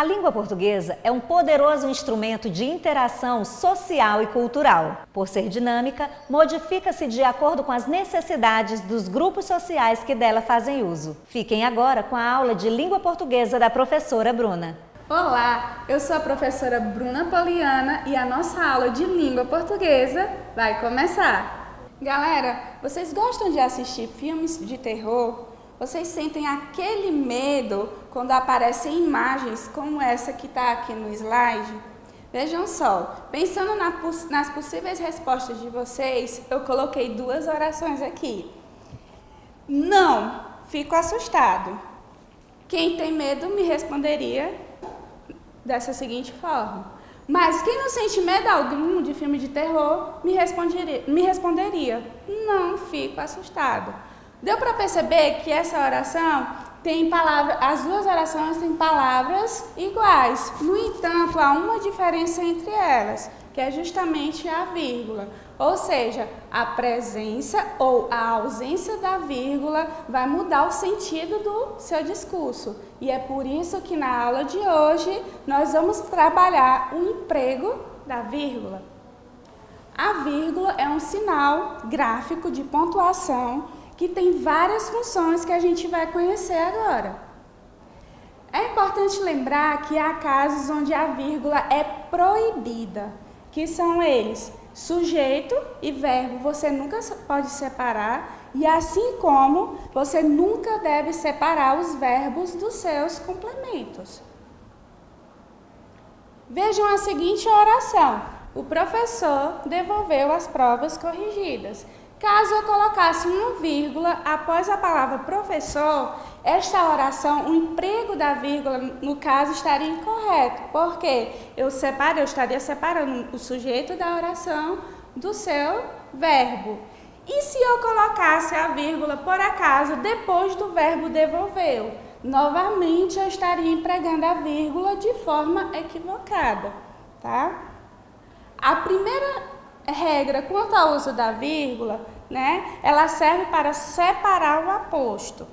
A língua portuguesa é um poderoso instrumento de interação social e cultural. Por ser dinâmica, modifica-se de acordo com as necessidades dos grupos sociais que dela fazem uso. Fiquem agora com a aula de língua portuguesa da professora Bruna. Olá, eu sou a professora Bruna Poliana e a nossa aula de língua portuguesa vai começar. Galera, vocês gostam de assistir filmes de terror? Vocês sentem aquele medo quando aparecem imagens como essa que está aqui no slide? Vejam só, pensando nas possíveis respostas de vocês, eu coloquei duas orações aqui. Não, fico assustado. Quem tem medo me responderia dessa seguinte forma. Mas quem não sente medo algum de filme de terror me responderia, não fico assustado. Deu para perceber que essa oração tem palavras, as duas orações têm palavras iguais. No entanto, há uma diferença entre elas, que é justamente a vírgula. Ou seja, a presença ou a ausência da vírgula vai mudar o sentido do seu discurso. E é por isso que na aula de hoje nós vamos trabalhar o emprego da vírgula. A vírgula é um sinal gráfico de pontuação que tem várias funções que a gente vai conhecer agora. É importante lembrar que há casos onde a vírgula é proibida, que são eles: sujeito e verbo você nunca pode separar, e assim como você nunca deve separar os verbos dos seus complementos. Vejam a seguinte oração: o professor devolveu as provas corrigidas. Caso eu colocasse uma vírgula após a palavra professor, esta oração, o emprego da vírgula, no caso, estaria incorreto, porque eu estaria separando o sujeito da oração do seu verbo. E se eu colocasse a vírgula, por acaso, depois do verbo devolveu? Novamente, eu estaria empregando a vírgula de forma equivocada, tá? A primeira regra quanto ao uso da vírgula, ela serve para separar o aposto.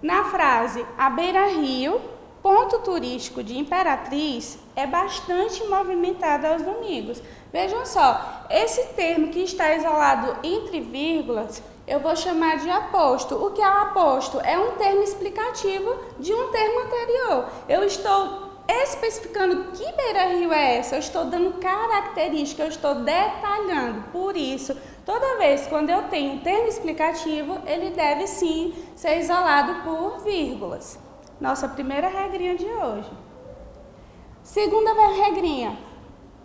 Na frase, à beira-rio, ponto turístico de Imperatriz é bastante movimentado aos domingos. Vejam só, esse termo que está isolado entre vírgulas, eu vou chamar de aposto. O que é o aposto? É um termo explicativo de um termo anterior. Eu estou especificando que beira-rio é essa, eu estou dando característica, eu estou detalhando. Por isso, toda vez quando eu tenho um termo explicativo, ele deve sim ser isolado por vírgulas. Nossa primeira regrinha de hoje. Segunda regrinha,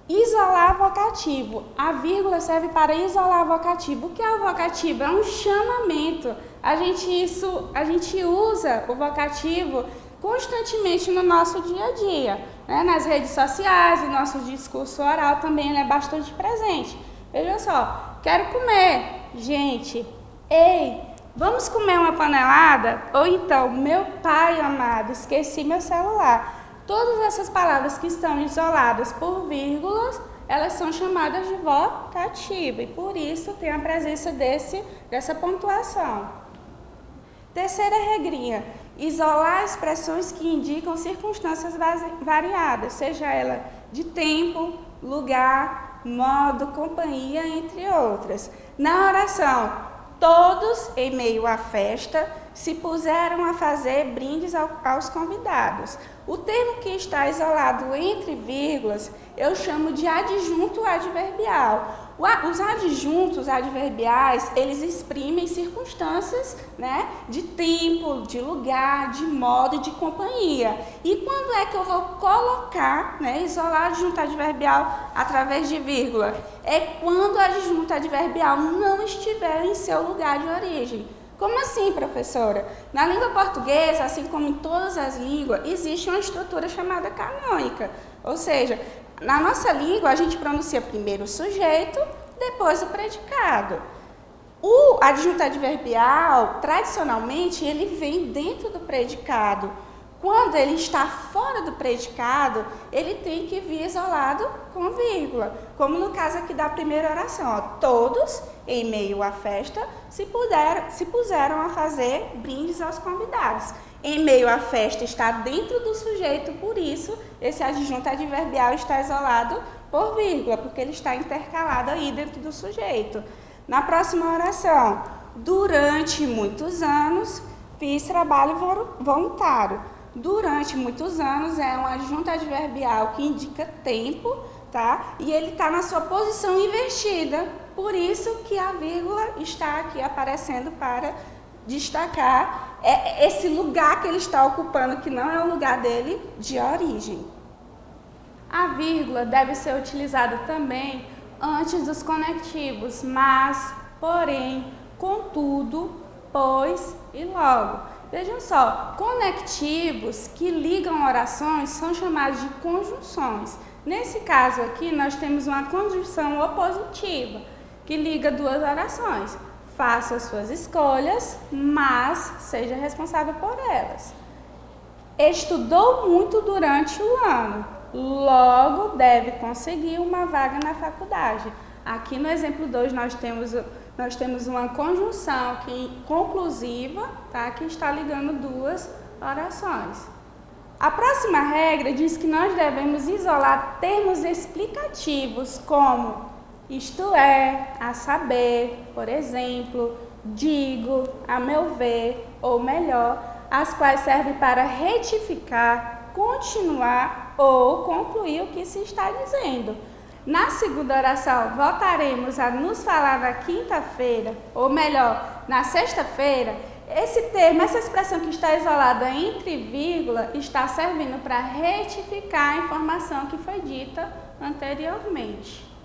isolar vocativo. A vírgula serve para isolar vocativo. O que é o vocativo? É um chamamento. A gente usa o vocativo constantemente no nosso dia a dia, nas redes sociais, no nosso discurso oral também ele é bastante presente. Veja só, quero comer, gente, ei, vamos comer uma panelada? Ou então, meu pai amado, esqueci meu celular. Todas essas palavras que estão isoladas por vírgulas, elas são chamadas de vocativo e por isso tem a presença dessa pontuação. Terceira regrinha, isolar expressões que indicam circunstâncias variadas, seja ela de tempo, lugar, modo, companhia, entre outras. Na oração, todos em meio à festa se puseram a fazer brindes aos convidados. O termo que está isolado entre vírgulas, eu chamo de adjunto adverbial. Os adjuntos adverbiais, eles exprimem circunstâncias, de tempo, de lugar, de modo e de companhia. E quando é que eu vou colocar, isolar adjunto adverbial através de vírgula? É quando o adjunto adverbial não estiver em seu lugar de origem. Como assim, professora? Na língua portuguesa, assim como em todas as línguas, existe uma estrutura chamada canônica. Ou seja, na nossa língua, a gente pronuncia primeiro o sujeito, depois o predicado. O adjunto adverbial, tradicionalmente, ele vem dentro do predicado. Quando ele está fora do predicado, ele tem que vir isolado com vírgula. Como no caso aqui da primeira oração. Todos, em meio à festa, se puseram a fazer brindes aos convidados. em meio à festa está dentro do sujeito, por isso esse adjunto adverbial está isolado por vírgula, porque ele está intercalado aí dentro do sujeito. Na próxima oração, durante muitos anos fiz trabalho voluntário. Durante muitos anos é um adjunto adverbial que indica tempo, tá? E ele está na sua posição invertida, por isso que a vírgula está aqui aparecendo para destacar esse lugar que ele está ocupando, que não é o lugar dele de origem. A vírgula deve ser utilizada também antes dos conectivos, mas, porém, contudo, pois e logo. Vejam só, conectivos que ligam orações são chamados de conjunções. Nesse caso aqui, nós temos uma conjunção opositiva, que liga duas orações. Faça suas escolhas, mas seja responsável por elas. Estudou muito durante o ano, logo deve conseguir uma vaga na faculdade. Aqui no exemplo 2 nós temos uma conjunção conclusiva, tá? Que está ligando duas orações. A próxima regra diz que nós devemos isolar termos explicativos como isto é, a saber, por exemplo, digo, a meu ver, ou melhor, as quais servem para retificar, continuar ou concluir o que se está dizendo. Na segunda oração, voltaremos a nos falar na quinta-feira, ou melhor, na sexta-feira. Esse termo, essa expressão que está isolada entre vírgula, está servindo para retificar a informação que foi dita anteriormente.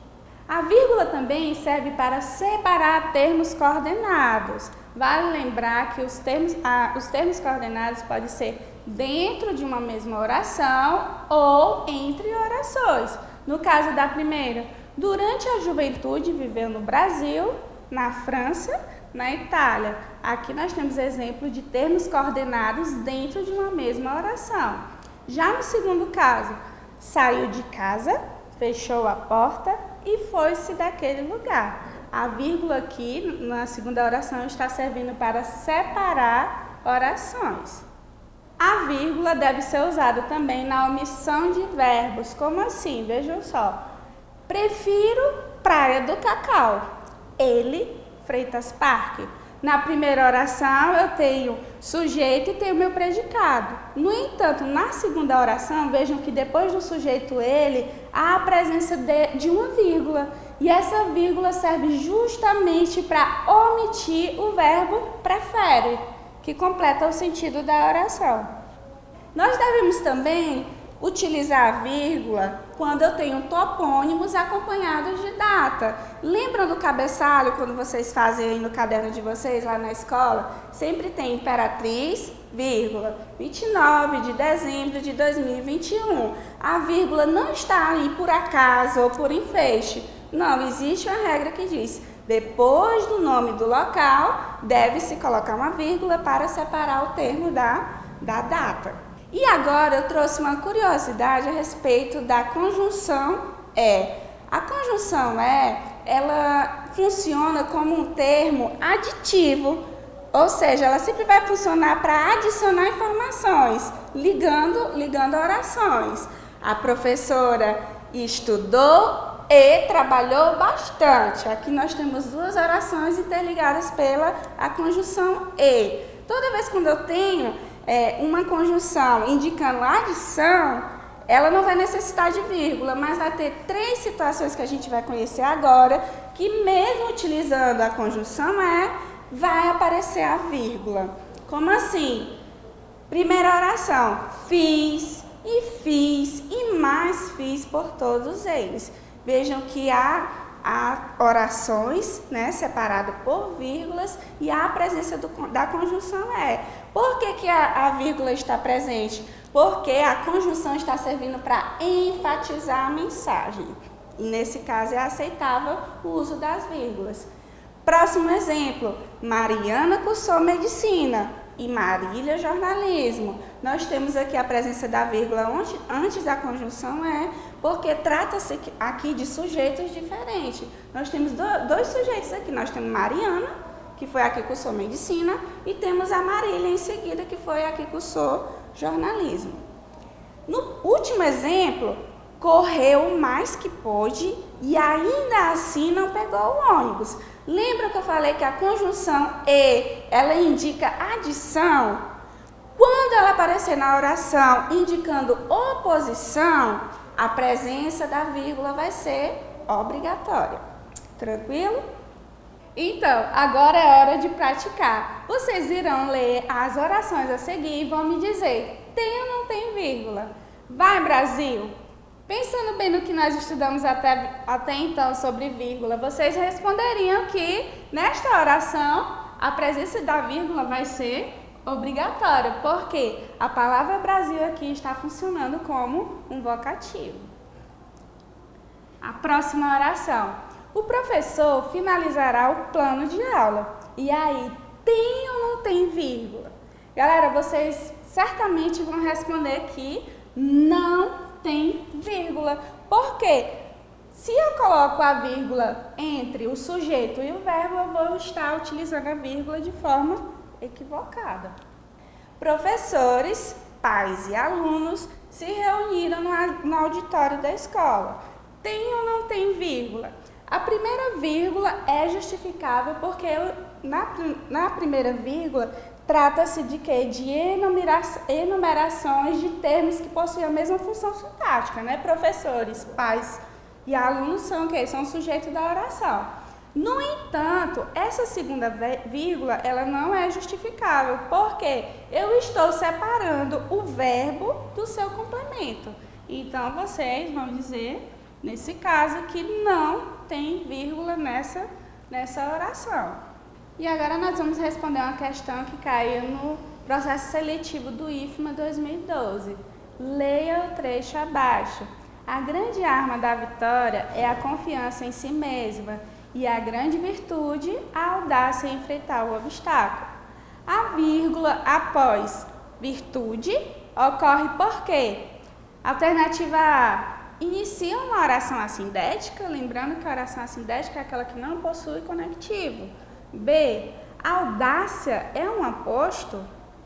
A vírgula também serve para separar termos coordenados. Vale lembrar que os termos coordenados podem ser dentro de uma mesma oração ou entre orações. No caso da primeira, durante a juventude viveu no Brasil, na França, na Itália. Aqui nós temos exemplo de termos coordenados dentro de uma mesma oração. Já no segundo caso, saiu de casa, fechou a porta e foi-se daquele lugar. A vírgula aqui, na segunda oração, está servindo para separar orações. A vírgula deve ser usada também na omissão de verbos. Como assim? Vejam só. Prefiro Praia do Cacau. Ele, Freitas Parque. Na primeira oração, eu tenho sujeito e tenho meu predicado. No entanto, na segunda oração, vejam que depois do sujeito ele, há a presença de uma vírgula. E essa vírgula serve justamente para omitir o verbo prefere, que completa o sentido da oração. Nós devemos também utilizar a vírgula quando eu tenho topônimos acompanhados de data. Lembram do cabeçalho, quando vocês fazem aí no caderno de vocês, lá na escola? Sempre tem Imperatriz, vírgula, 29 de dezembro de 2021. A vírgula não está aí por acaso ou por enfeite. Não, existe uma regra que diz, depois do nome do local, deve-se colocar uma vírgula para separar o termo da data. E agora eu trouxe uma curiosidade a respeito da conjunção é. A conjunção é, ela funciona como um termo aditivo, ou seja, ela sempre vai funcionar para adicionar informações, ligando orações. A professora estudou e trabalhou bastante. Aqui nós temos duas orações interligadas pela a conjunção e. Toda vez quando eu tenho uma conjunção indicando adição, ela não vai necessitar de vírgula, mas vai ter três situações que a gente vai conhecer agora, que mesmo utilizando a conjunção vai aparecer a vírgula. Como assim? Primeira oração, fiz e mais fiz por todos eles. Vejam que há orações, né, separadas por vírgulas e há a presença da conjunção é. Por que a vírgula está presente? Porque a conjunção está servindo para enfatizar a mensagem. E nesse caso é aceitável o uso das vírgulas. Próximo exemplo, Mariana cursou medicina e Marília jornalismo. Nós temos aqui a presença da vírgula antes da conjunção é, porque trata-se aqui de sujeitos diferentes. Nós temos dois sujeitos aqui, nós temos Mariana, que foi a que cursou medicina, e temos a Marília em seguida, que foi a que cursou jornalismo. No último exemplo, correu o mais que pôde e ainda assim não pegou o ônibus. Lembra que eu falei que a conjunção e, ela indica adição? Quando ela aparecer na oração indicando oposição, a presença da vírgula vai ser obrigatória. Tranquilo? Então, agora é hora de praticar. Vocês irão ler as orações a seguir e vão me dizer, tem ou não tem vírgula? Vai, Brasil! Pensando bem no que nós estudamos até então sobre vírgula, vocês responderiam que nesta oração a presença da vírgula vai ser obrigatória, porque a palavra Brasil aqui está funcionando como um vocativo. A próxima oração. O professor finalizará o plano de aula. E aí, tem ou não tem vírgula? Galera, vocês certamente vão responder que não tem vírgula. Por quê? Se eu coloco a vírgula entre o sujeito e o verbo, eu vou estar utilizando a vírgula de forma equivocada. Professores, pais e alunos se reuniram no auditório da escola. Tem ou não tem vírgula? A primeira vírgula é justificável porque na primeira vírgula trata-se de quê? De enumerações de termos que possuem a mesma função sintática, né? Professores, pais e alunos são o quê? São o sujeito da oração. No entanto, essa segunda vírgula, ela não é justificável, porque eu estou separando o verbo do seu complemento. Então, vocês vão dizer, nesse caso, que não tem vírgula nessa oração. E agora nós vamos responder uma questão que caiu no processo seletivo do IFMA 2012. Leia o trecho abaixo. A grande arma da vitória é a confiança em si mesma e a grande virtude, a audácia em enfrentar o obstáculo. A vírgula após virtude ocorre por quê? Alternativa A. Inicia uma oração assindética, lembrando que a oração assindética é aquela que não possui conectivo. B. Audácia é um aposto.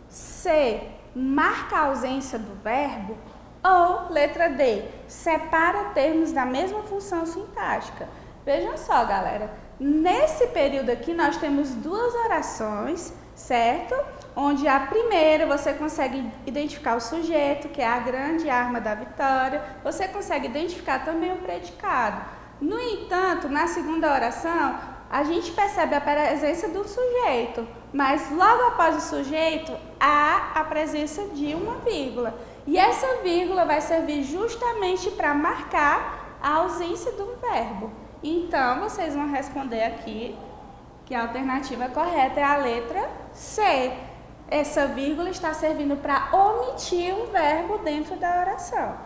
C. Marca a ausência do verbo. Ou, letra D. Separa termos da mesma função sintática. Vejam só, galera. Nesse período aqui, nós temos duas orações, certo? Onde a primeira você consegue identificar o sujeito, que é a grande arma da vitória. Você consegue identificar também o predicado. No entanto, na segunda oração, a gente percebe a presença do sujeito, mas logo após o sujeito, há a presença de uma vírgula. E essa vírgula vai servir justamente para marcar a ausência do verbo. Então, vocês vão responder aqui que a alternativa correta é a letra C. Essa vírgula está servindo para omitir um verbo dentro da oração.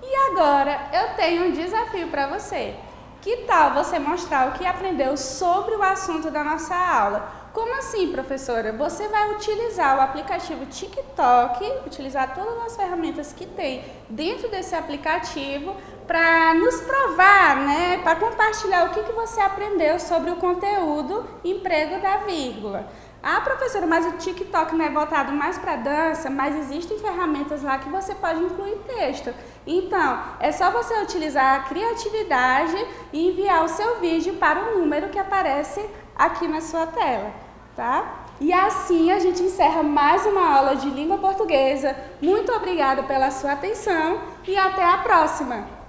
E agora eu tenho um desafio para você. Que tal você mostrar o que aprendeu sobre o assunto da nossa aula? Como assim, professora? Você vai utilizar o aplicativo TikTok, utilizar todas as ferramentas que tem dentro desse aplicativo para nos provar, né? Para compartilhar o que você aprendeu sobre o conteúdo emprego da vírgula. Ah, professora, mas o TikTok não é voltado mais para dança, mas existem ferramentas lá que você pode incluir texto. Então, é só você utilizar a criatividade e enviar o seu vídeo para o número que aparece aqui na sua tela, tá? E assim a gente encerra mais uma aula de língua portuguesa. Muito obrigada pela sua atenção e até a próxima!